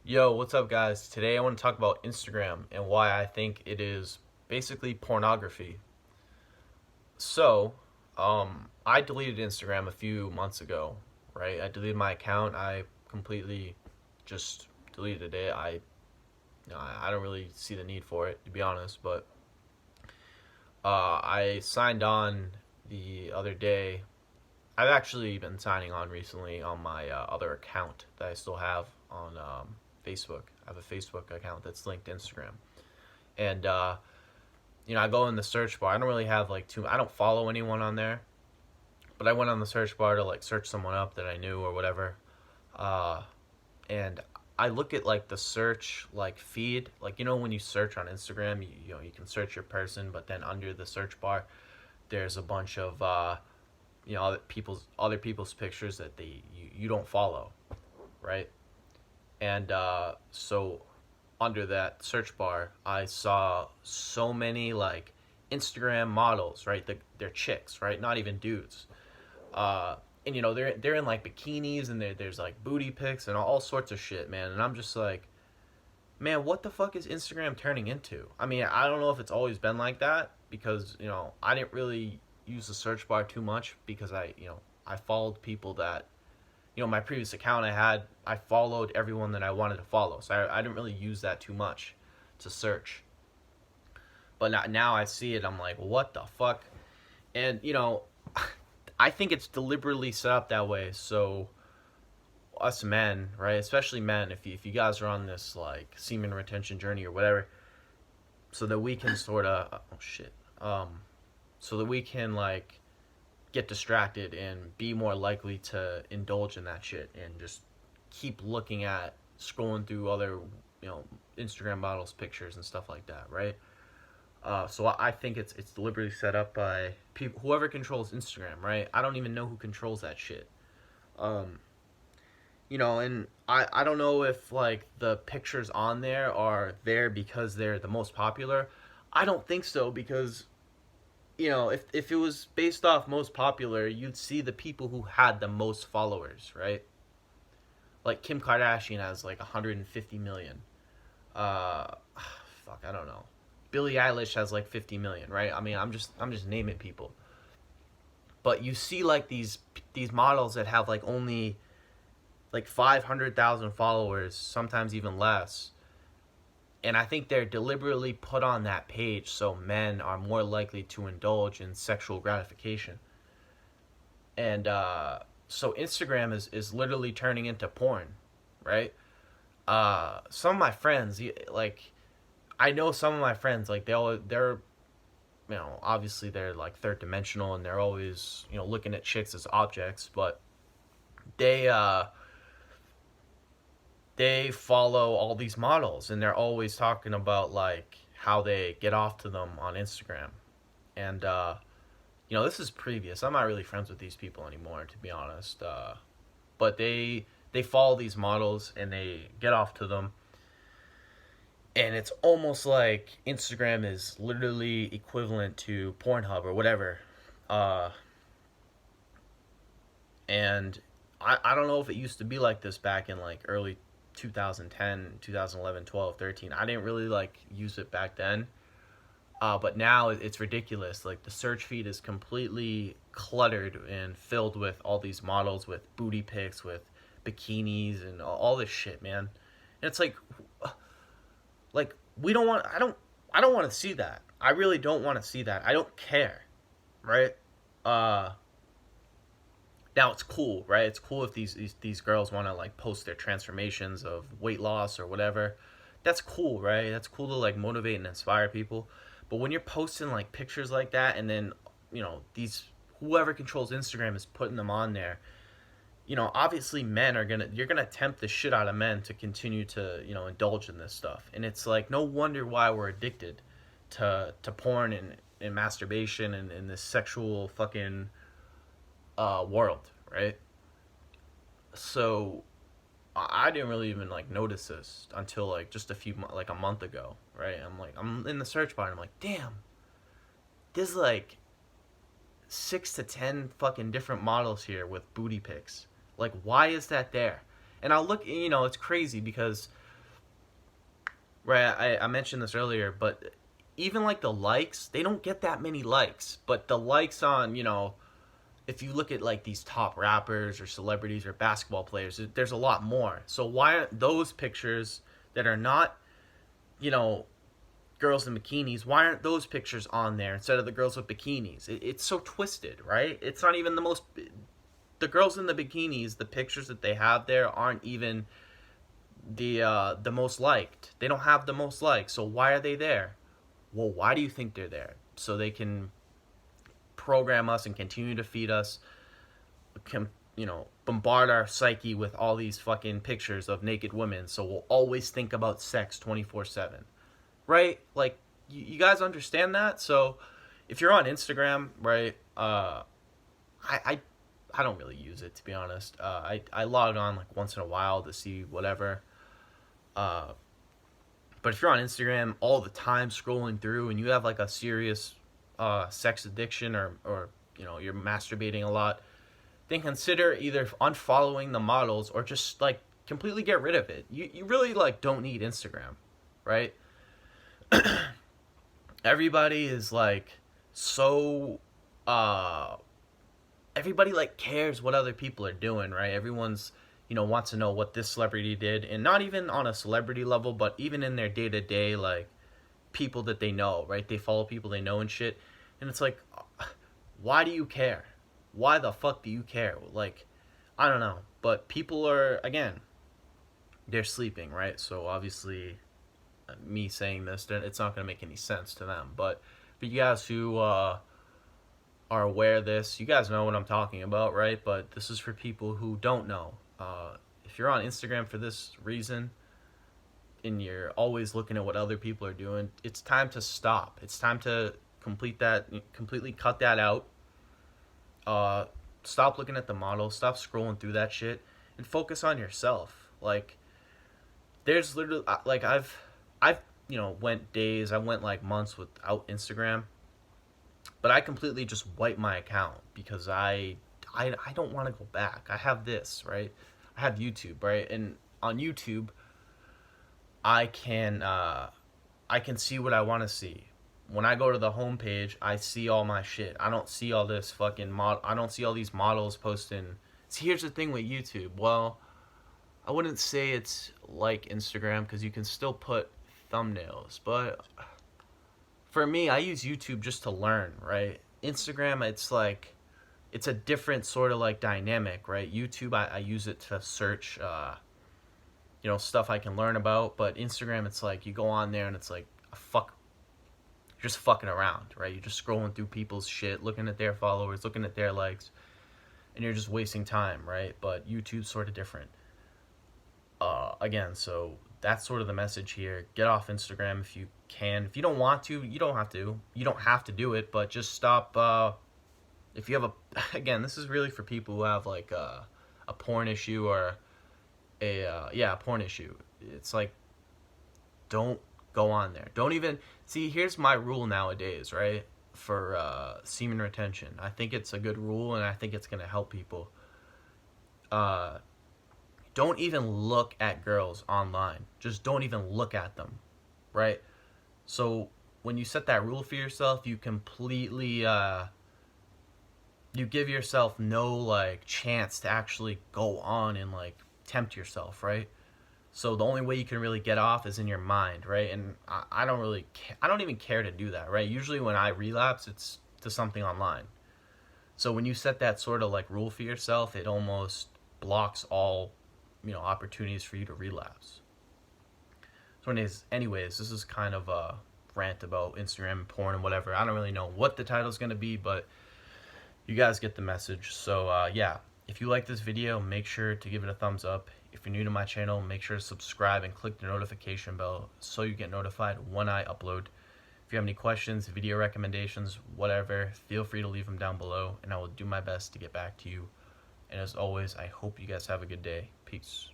Yo, what's up, guys? Today I want to talk about Instagram and why I think it is basically pornography. So, I deleted Instagram a few months ago, right? I deleted my account. I completely just deleted it. I don't really see the need for it, to be honest, but I signed on the other day. I've actually been signing on recently on my other account that I still have on Facebook. I have a Facebook account that's linked to Instagram. And I go in the search bar. I don't really have like I don't follow anyone on there, but I went on the search bar to like search someone up that I knew or whatever. Uh, and I look at like the search like feed, like when you search on Instagram, you can search your person, but then under the search bar, there's a bunch of other people's pictures that you don't follow, right? And so under that search bar, I saw so many like Instagram models, right? They're chicks, right? Not even dudes. And they're in like bikinis and there's like booty pics and all sorts of shit, man. And I'm just like, man, what the fuck is Instagram turning into? I mean, I don't know if it's always been like that because I didn't really use the search bar too much because I followed people that my previous account I followed everyone that I wanted to follow. So I didn't really use that too much to search. But now I see it, I'm like, what the fuck? And I think it's deliberately set up that way so us men, right? Especially men, if you guys are on this like semen retention journey or whatever, so that we can sort of oh shit. So that we can like get distracted and be more likely to indulge in that shit and just keep looking at scrolling through other Instagram models pictures and stuff like that, right? So I think it's deliberately set up by people, whoever controls Instagram, right? I don't even know who controls that shit. um and I don't know if like the pictures on there are there because they're the most popular. I don't think so, because if it was based off most popular, you'd see the people who had the most followers, right? Like Kim Kardashian has like 150 million. Uh, fuck, I don't know. Billie Eilish has like 50 million, right? I mean, I'm just naming people. But you see like these models that have like only like 500,000 followers, sometimes even less. And I think they're deliberately put on that page so men are more likely to indulge in sexual gratification. And so Instagram is literally turning into porn, right? Some of my friends, like, I know some of my friends, like, they're, obviously they're like third dimensional and they're always, looking at chicks as objects, but they, uh, they follow all these models and they're always talking about like how they get off to them on Instagram. And this is previous. I'm not really friends with these people anymore, to be honest. But they follow these models and they get off to them, and it's almost like Instagram is literally equivalent to Pornhub or whatever. Uh, and I don't know if it used to be like this back in like early 2010, 2011, 12, 13. I didn't really like use it back then. But now it's ridiculous. Like the search feed is completely cluttered and filled with all these models with booty pics, with bikinis, and all this shit, man. And it's like we don't want. I don't want to see that. I really don't want to see that. I don't care, right? Uh, Now it's cool, right? It's cool if these girls want to like post their transformations of weight loss or whatever. That's cool, right? That's cool to like motivate and inspire people. But when you're posting like pictures like that, and then these whoever controls Instagram is putting them on there, obviously men are you're gonna tempt the shit out of men to continue to indulge in this stuff, and it's like no wonder why we're addicted to porn and masturbation and this sexual fucking world, right? So I didn't really even like notice this until like just like a month ago, right? I'm in the search bar and I'm like, damn, there's like 6 to 10 fucking different models here with booty pics. Like, why is that there? And I'll look, it's crazy because right? I mentioned this earlier, but even like the likes, they don't get that many likes. But the likes on, if you look at like these top rappers or celebrities or basketball players, there's a lot more. So why aren't those pictures that are not, you know, girls in bikinis, why aren't those pictures on there instead of the girls with bikinis? It's so twisted, right? It's not even the girls in the bikinis, the pictures that they have there aren't even the most liked. They don't have the most likes. So why are they there? Well, why do you think they're there? So they can program us and continue to feed us, can, bombard our psyche with all these fucking pictures of naked women. So we'll always think about sex 24/7, right? Like, you guys understand that? So if you're on Instagram, right? I I don't really use it, to be honest. I log on like once in a while to see whatever. Uh, but if you're on Instagram all the time scrolling through and you have like a serious sex addiction, or you're masturbating a lot, then consider either unfollowing the models or just like completely get rid of it. You really like don't need Instagram, right? Everybody is like so everybody like cares what other people are doing, right? Everyone's wants to know what this celebrity did, and not even on a celebrity level, but even in their day-to-day, like people that they know, right? They follow people they know and shit. And it's like, why do you care? Why the fuck do you care? Like, I don't know. But people are, again, they're sleeping, right? So obviously, me saying this, it's not going to make any sense to them. But for you guys who are aware of this, you guys know what I'm talking about, right? But this is for people who don't know. If you're on Instagram for this reason, and you're always looking at what other people are doing, it's time to stop. It's time to completely cut that out. Stop looking at the model, stop scrolling through that shit, and focus on yourself. Like, there's literally, like, I've went days, I went like months without Instagram, but I completely just wiped my account because I don't want to go back. I have this, right? I have YouTube, right? And on YouTube, I can see what I want to see. When I go to the homepage, I see all my shit. I don't see all this fucking I don't see all these models posting. See, here's the thing with YouTube. Well, I wouldn't say it's like Instagram because you can still put thumbnails, but for me, I use YouTube just to learn, right? Instagram, it's a different sort of like dynamic, right? YouTube, I use it to search stuff I can learn about. But Instagram, it's like you go on there and it's like you're just fucking around, right? You're just scrolling through people's shit, looking at their followers, looking at their likes, and you're just wasting time, right? But YouTube's sort of different. Again, so that's sort of the message here. Get off Instagram if you can. If you don't want to, you don't have to. You don't have to do it, but just stop. If you have again, this is really for people who have like a porn issue or a porn issue. It's like, don't go on there. Don't even see. Here's my rule nowadays, right? For semen retention, I think it's a good rule, and I think it's gonna help people. Don't even look at girls online. Just don't even look at them, right? So when you set that rule for yourself, you completely you give yourself no like chance to actually go on and like tempt yourself, right? So the only way you can really get off is in your mind, right? And I don't really I don't even care to do that, right? Usually when I relapse, it's to something online. So when you set that sort of like rule for yourself, it almost blocks all opportunities for you to relapse. So anyways, this is kind of a rant about Instagram and porn and whatever. I don't really know what the title's going to be, but you guys get the message. So yeah, if you like this video, make sure to give it a thumbs up. If you're new to my channel, make sure to subscribe and click the notification bell so you get notified when I upload. If you have any questions, video recommendations, whatever, feel free to leave them down below, and I will do my best to get back to you. And as always, I hope you guys have a good day. Peace.